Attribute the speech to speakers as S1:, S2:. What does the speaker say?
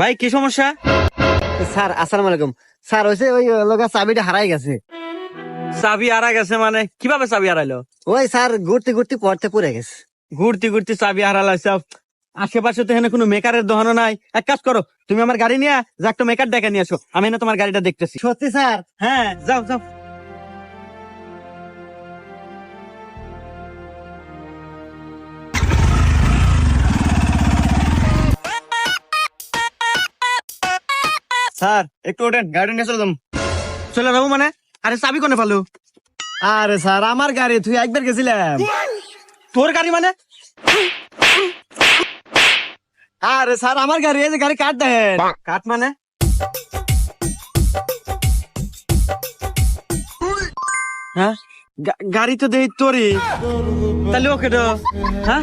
S1: ভাই কি সমস্যা?
S2: স্যার আসসালামু আলাইকুম। স্যার হইছে ওই লগা চাবিটা হারাই গেছে।
S1: চাবি হারা গেছে মানে কিভাবে চাবি হারাইলো?
S2: ওই স্যার ঘুরতে ঘুরতে পড়তে পড়ে গেছে।
S1: ঘুরতে ঘুরতে চাবি হারালাইছে। আশেপাশে তো এখানে কোনো মেকারের দোকানও নাই। এক কাজ করো, তুমি আমার গাড়ি নিয়ে যা একটা মেকার ডেকে নিয়ে আসো, আমি না তোমার গাড়িটা দেখতেছি।
S2: সত্যি স্যার?
S1: হ্যাঁ, যাও যাও।
S2: স্যার একটু ওঠেন, গাড়ি নিয়ে চলে যাম।
S1: চলে যাবো মানে? আরে চাবি কোনে পালো?
S2: আরে স্যার আমার গাড়ি, তুই একবার গেছিলাম।
S1: তোর গাড়ি মানে?
S2: আরে স্যার আমার গাড়ি, এই যে গাড়ি কাট দেন।
S1: কাঠ মানে? হ্যাঁ, গাড়ি তো দেই তোরই, তাহলে ওকে তো। হ্যাঁ